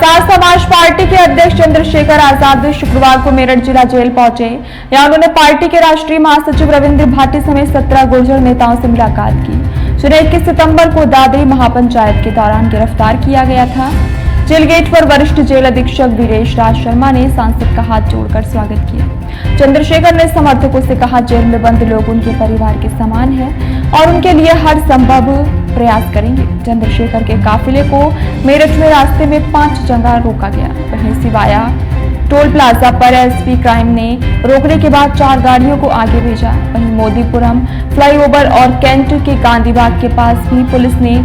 Azad Samaj party के अध्यक्ष चंद्रशेखर आजाद शुक्रवार को मेरठ जिला जेल पहुंचे। यहां उन्होंने पार्टी के राष्ट्रीय महासचिव रविंद्र भाटी समेत 17 गुर्जर नेताओं से मुलाकात की, जिन्हें 21 सितंबर को दादरी महापंचायत के दौरान गिरफ्तार किया गया था। जेल गेट पर वरिष्ठ जेल अधीक्षक वीरेश राज शर्मा ने सांसद का हाथ जोड़कर स्वागत किया। चंद्रशेखर ने समर्थकों से कहा, जेल में बंद लोग उनके परिवार के समान हैं और उनके लिए हर संभव प्रयास करेंगे। चंद्रशेखर के काफिले को मेरठ में रास्ते में 5 जगह रोका गया। वहीं सिवाया टोल प्लाजा पर एसपी क्राइम ने रोकने के बाद 4 गाड़ियों को आगे भेजा। वहीं मोदीपुरम फ्लाईओवर और कैंट के गांधीबाग के पास भी पुलिस ने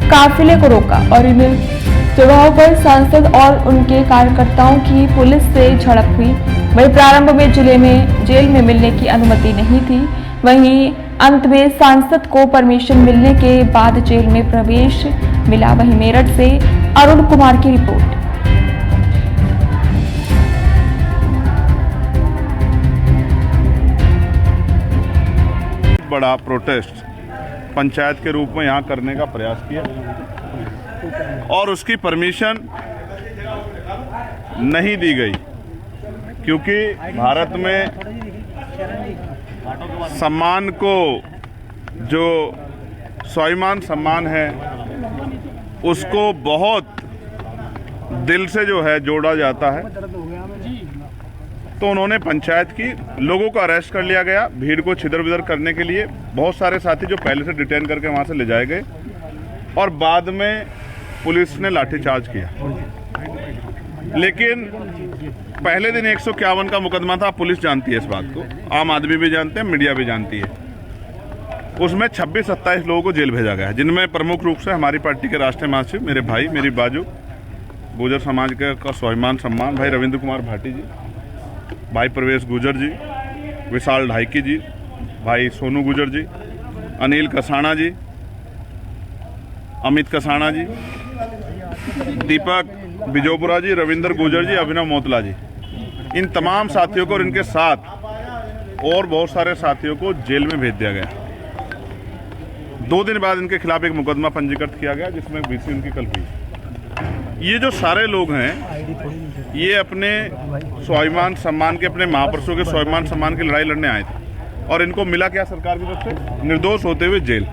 काफिले को रोका और इन जगहों पर सांसद और उनके कार्यकर्ताओं की पुलिस से झड़प हुई। वहीं प्रारंभ में जेल में मिलने की अनुमति नहीं थी, वहीं अंत में सांसद को परमिशन मिलने के बाद जेल में प्रवेश मिला। वहीं मेरठ से अरुण कुमार की रिपोर्ट। बड़ा प्रोटेस्ट पंचायत के रूप में यहाँ करने का प्रयास किया और उसकी परमिशन नहीं दी गई, क्योंकि भारत में सम्मान को जो स्वाभिमान सम्मान है उसको बहुत दिल से जो है जोड़ा जाता है। तो उन्होंने पंचायत की लोगों को अरेस्ट कर लिया गया भीड़ को छिदर बिदर करने के लिए। बहुत सारे साथी जो पहले से डिटेन करके वहां से ले जाए गए और बाद में पुलिस ने लाठीचार्ज किया। लेकिन पहले दिन 151 का मुकदमा था। पुलिस जानती है इस बात को, आम आदमी भी जानते हैं, मीडिया भी जानती है। उसमें 26-27 लोगों को जेल भेजा गया, जिनमें प्रमुख रूप से हमारी पार्टी के राष्ट्रीय महासचिव, मेरे भाई, मेरी बाजू, गुर्जर समाज का स्वाभिमान सम्मान भाई रविंद्र कुमार भाटी जी, भाई प्रवेश गुर्जर जी, विशाल ढाईकी जी, भाई सोनू गुर्जर जी, अनिल कसाना जी, अमित कसाना जी, दीपक बिजोपुरा जी, रविंद्र गुर्जर जी, अभिनव मोतला जी, इन तमाम साथियों को और इनके साथ और बहुत सारे साथियों को जेल में भेज दिया गया। 2 दिन बाद इनके खिलाफ एक मुकदमा पंजीकृत किया गया, जिसमें बीसी उनकी कल हुई। ये जो सारे लोग हैं ये अपने स्वाभिमान सम्मान के, अपने महापुरुषों के स्वाभिमान सम्मान की लड़ाई लड़ने आए थे और इनको मिला क्या सरकार की तरफ से? निर्दोष होते हुए जेल,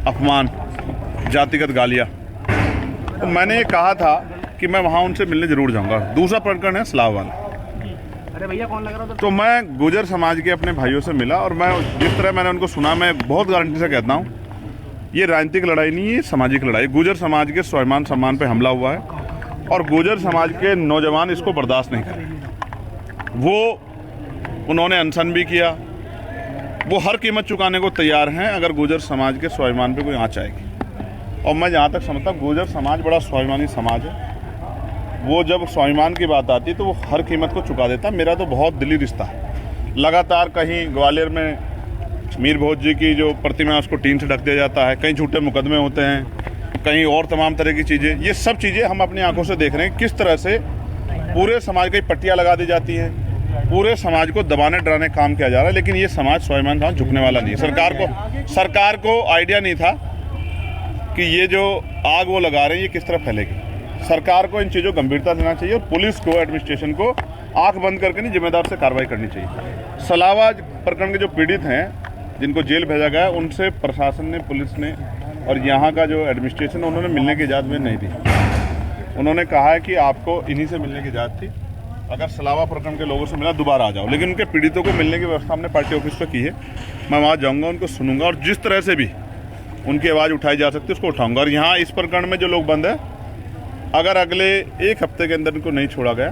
अपमान, जातिगत गालियां। तो मैंने ये कहा था कि मैं वहां उनसे मिलने जरूर जाऊंगा। दूसरा प्रकरण है स्लाव वाला। अरे भैया कौन लग रहा था? तो मैं गुर्जर समाज के अपने भाइयों से मिला और मैं जिस तरह मैंने उनको सुना, मैं बहुत गारंटी से कहता हूँ ये राजनीतिक लड़ाई नहीं है, ये सामाजिक लड़ाई। गुर्जर समाज के स्वाभिमान सम्मान पे हमला हुआ है और गुर्जर समाज के नौजवान इसको बर्दाश्त नहीं करेंगे। वो उन्होंने अनशन भी किया, वो हर कीमत चुकाने को तैयार हैं अगर गुर्जर समाज के स्वाभिमान पे कोई आँच आएगी। और मैं जहाँ तक समझता हूँ गुर्जर समाज बड़ा स्वाभिमानी समाज है। वो जब स्वाभिमान की बात आती है तो वो हर कीमत को चुका देता। मेरा तो बहुत दिली रिश्ता है। लगातार कहीं ग्वालियर में मीर भोज जी की जो प्रतिमा है उसको टीन से ढक दिया जाता है, कहीं झूठे मुकदमे होते हैं, कहीं और तमाम तरह की चीज़ें। ये सब चीज़ें हम अपनी आंखों से देख रहे हैं किस तरह से पूरे समाज की पट्टियाँ लगा दी जाती हैं, पूरे समाज को दबाने डराने का काम किया जा रहा है। लेकिन ये समाज स्वाभिमान समाज झुकने वाला नहीं है। सरकार को आइडिया नहीं था कि ये जो आग वो लगा रहे हैं ये किस तरह फैलेगी। सरकार को इन चीज़ों को गंभीरता देना चाहिए और पुलिस को, एडमिनिस्ट्रेशन को आंख बंद करके नहीं, जिम्मेदार से कार्रवाई करनी चाहिए। सलावा प्रकरण के जो पीड़ित हैं जिनको जेल भेजा गया, उनसे प्रशासन ने, पुलिस ने और यहाँ का जो एडमिनिस्ट्रेशन, उन्होंने मिलने की इजाज़त में नहीं दी। उन्होंने कहा है कि आपको इन्हीं से मिलने की इजाज़त थी, अगर सलावा प्रकरण के लोगों से मिला दोबारा आ जाओ। लेकिन उनके पीड़ितों को मिलने की व्यवस्था हमने पार्टी ऑफिस पर की है। मैं वहाँ जाऊँगा, उनको सुनूंगा और जिस तरह से भी उनकी आवाज़ उठाई जा सकती है उसको उठाऊँगा। और यहाँ इस प्रकरण में जो लोग बंद है, अगर अगले 1 हफ्ते के अंदर इनको नहीं छोड़ा गया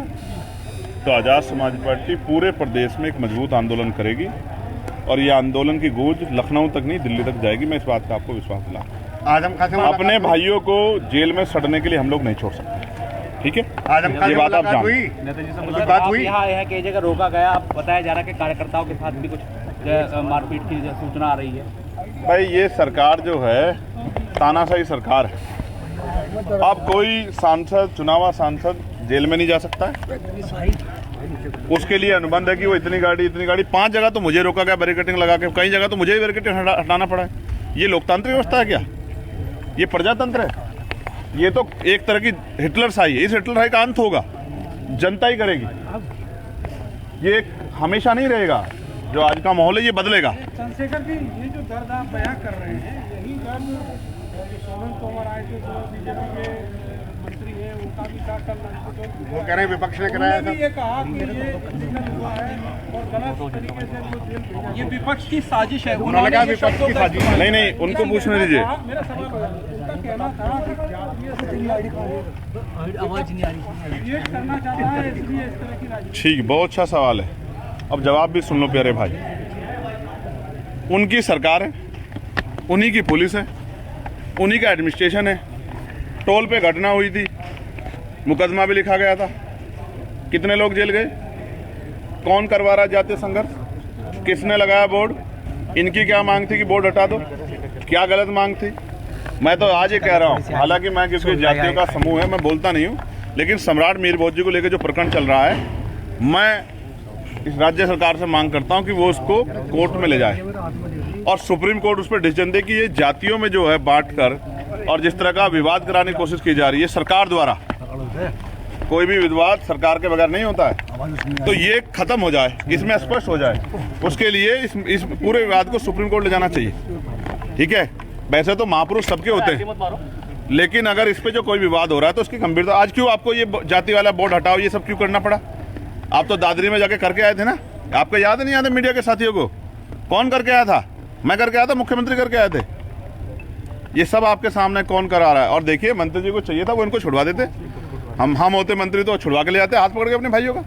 तो आज़ाद समाज पार्टी पूरे प्रदेश में एक मजबूत आंदोलन करेगी और ये आंदोलन की गूंज लखनऊ तक नहीं दिल्ली तक जाएगी। मैं इस बात का आपको विश्वास दिलाऊं। अपने भाइयों को जेल में सड़ने के लिए हम लोग नहीं छोड़ सकते, ठीक है? ये बात आप जान। नेताजी से बात हुई। यहाँ कई जगह रोका गया, अब बताया जा रहा है कि कार्यकर्ताओं के साथ भी कुछ मारपीट की सूचना आ रही है। भाई ये सरकार जो है तानाशाही सरकार है। अब कोई सांसद, चुनावा सांसद जेल में नहीं जा सकता है, उसके लिए अनुबंध है कि वो इतनी गाड़ी 5 जगह तो मुझे रोका गया बैरिकेडिंग लगा के, कई जगह तो मुझे ही बैरिकेडिंग हटाना पड़ा है। ये लोकतांत्रिक व्यवस्था है क्या? ये प्रजातंत्र है? ये तो एक तरह की हिटलरशाही है। इस हिटलरशाही का अंत होगा, जनता ही करेगी। ये हमेशा नहीं रहेगा। जो आज का माहौल है ये बदलेगा। चंद्रशेखर जी, ये जो दर्द आप बयां कर रहे हैं, यही दर्द जो सोनम तोमर आए थे, जो बीजेपी के मंत्री हैं, उनका भी था कल। वो कह रहे हैं विपक्ष ने कराया था, ये कहा कि ये इलीगल हुआ है और गलत तरीके से वो जेल भेजा। ये विपक्ष की साजिश है। उन्होंने कहा विपक्ष की साजिश। नहीं, उनको पूछने दीजिए। मेरा सवाल उनका कहना था कि जातीय आवाज नहीं आ रही, ये करना चाहता है, इसलिए इस तरह की राजनीति। ठीक, बहुत अच्छा सवाल है। अब जवाब भी सुन लो प्यारे भाई। उनकी सरकार है, उन्हीं की पुलिस है, उन्हीं का एडमिनिस्ट्रेशन है। टोल पे घटना हुई थी, मुकदमा भी लिखा गया था। कितने लोग जेल गए? कौन करवा रहा जातीय संघर्ष? किसने लगाया बोर्ड? इनकी क्या मांग थी कि बोर्ड हटा दो? क्या गलत मांग थी? मैं तो आज ये कह रहा हूँ, हालांकि मैं किसी जातियों का समूह है, मैं बोलता नहीं हूँ, लेकिन सम्राट मीर भोज जी को लेकर जो प्रकरण चल रहा है, मैं इस राज्य सरकार से मांग करता हूं कि वो उसको कोर्ट में ले जाए और सुप्रीम कोर्ट उस पर डिसीजन दे कि ये जातियों में जो है बांट कर और जिस तरह का विवाद कराने की कोशिश की जा रही है सरकार द्वारा, कोई भी विवाद सरकार के बगैर नहीं होता है, तो ये खत्म हो जाए, इसमें स्पष्ट हो जाए। उसके लिए इस पूरे विवाद को सुप्रीम कोर्ट ले जाना चाहिए। ठीक है, वैसे तो महापुरुष सबके होते हैं, लेकिन अगर इस पे जो कोई विवाद हो रहा है तो उसकी गंभीरता, आज क्यों आपको ये जाति वाला बोर्ड हटाओ ये सब क्यों करना पड़ा? आप तो दादरी में जाके करके आए थे ना, आपको याद नहीं आता मीडिया के साथियों को? कौन करके आया था? मैं करके आया था, मुख्यमंत्री करके आए थे। ये सब आपके सामने कौन करा रहा है? और देखिए, मंत्री जी को चाहिए था वो इनको छुड़वा देते। हम होते मंत्री तो छुड़वा के ले आते हाथ पकड़ के अपने भाइयों का।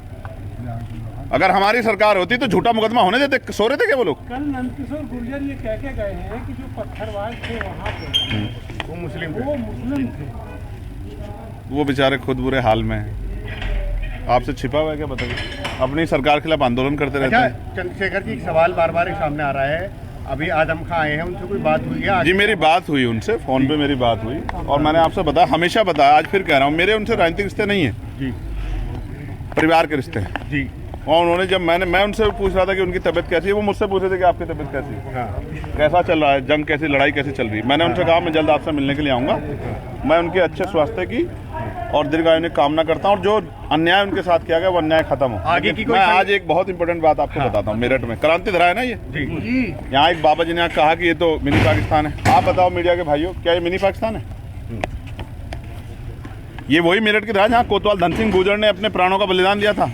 अगर हमारी सरकार होती तो झूठा मुकदमा होने देते। सो रहे थे क्या वो लोग? कल नंदकिशोर गुर्जर ये कह के गए हैं कि जो पत्थरबाज थे वहाँ पे वो मुस्लिम थे। वो बेचारे खुद बुरे हाल में हैं। आपसे छिपा हुआ है क्या? बताइए। अपनी सरकार के खिलाफ आंदोलन करते रहते हैं। चंद्रशेखर जी, एक सवाल बार बार सामने आ रहा है। अभी आदम खां आए हैं, उनसे कोई बात हुई है? जी, मेरी बात हुई उनसे, फोन पे मेरी बात हुई और मैंने आपसे बताया, हमेशा बताया, आज फिर कह रहा हूँ, मेरे उनसे राजनीतिक रिश्ते नहीं है जी, परिवार के रिश्ते हैं जी। और उन्होंने जब मैं उनसे पूछ रहा था कि उनकी तबीयत कैसी है, वो मुझसे पूछ रहे थे कि आपकी तबीयत कैसी है, कैसा चल रहा है, जंग कैसी, लड़ाई कैसी चल रही है। मैंने उनसे कहा मैं जल्द आपसे मिलने के लिए आऊँगा। मैं उनके अच्छे स्वास्थ्य की और दीर्घायु की कामना करता हूँ और जो अन्याय उनके साथ किया गया वो अन्याय खत्म हो। आगे की कोई मैं आज एक बहुत इंपॉर्टेंट बात आपको बताता हूँ। मेरठ में क्रांति धरा है ना, ये यहाँ एक बाबा जी ने कहा कि ये तो मिनी पाकिस्तान है। आप बताओ मीडिया के भाइयों, क्या ये मिनी पाकिस्तान है? ये वही मेरठ की धरा जहाँ कोतवाल धन सिंह गुर्जर ने अपने प्राणों का बलिदान दिया था।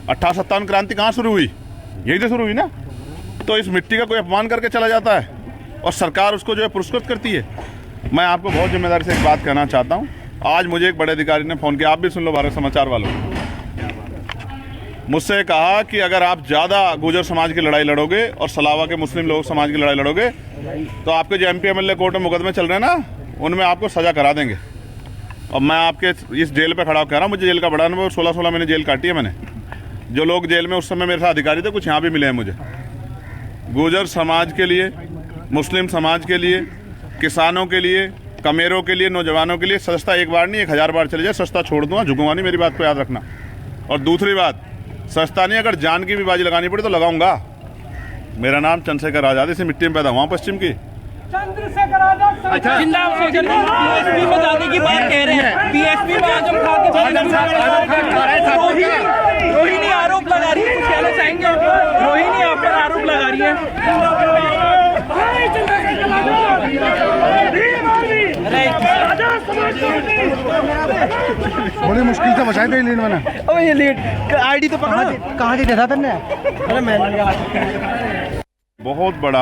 1857 क्रांति कहाँ शुरू हुई? यही तो शुरू हुई ना। तो इस मिट्टी का कोई अपमान करके चला जाता है और सरकार उसको जो है पुरस्कृत करती है। मैं आपको बहुत जिम्मेदारी से एक बात कहना चाहता हूँ। आज मुझे एक बड़े अधिकारी ने फ़ोन किया, आप भी सुन लो भारत समाचार वालों, मुझसे कहा कि अगर आप ज़्यादा गुर्जर समाज की लड़ाई लड़ोगे और सलावा के मुस्लिम लोग समाज की लड़ाई लड़ोगे तो आपके जो MP MLA कोर्ट में मुकदमे चल रहे हैं ना, उनमें आपको सज़ा करा देंगे। और मैं आपके इस जेल पे खड़ा होकर कह रहा हूँ, मुझे जेल का बड़ा अनुभव, 16 महीने जेल काटी है मैंने। जो लोग जेल में उस समय मेरे साथ अधिकारी थे, कुछ यहाँ भी मिले हैं मुझे। गुर्जर समाज के लिए, मुस्लिम समाज के लिए, किसानों के लिए, कमेरों के लिए, नौजवानों के लिए सस्ता एक बार नहीं 1000 बार चले जाए, सस्ता छोड़ दूंगा, झुकूंगा नहीं, मेरी बात को याद रखना। और दूसरी बात, सस्ता नहीं, अगर जान की भी बाजी लगानी पड़ी तो लगाऊंगा। मेरा नाम चंद्रशेखर आजाद, इसी मिट्टी में पैदा हुआ पश्चिम की। चंद्रशेखर आजाद पीएसपी में जाने की बात कह रहे हैं। पीएसपी में आजम खां के रोहिणी आरोप लगा रही है, कुछ कहना चाहेंगे? रोहिणी आप पर आरोप लगा रही है। बड़ी मुश्किल से बचाए थे लीड मैंने। ओ ये लीड आईडी तो पकड़ा, कहाँ से देखा तुमने? बहुत बड़ा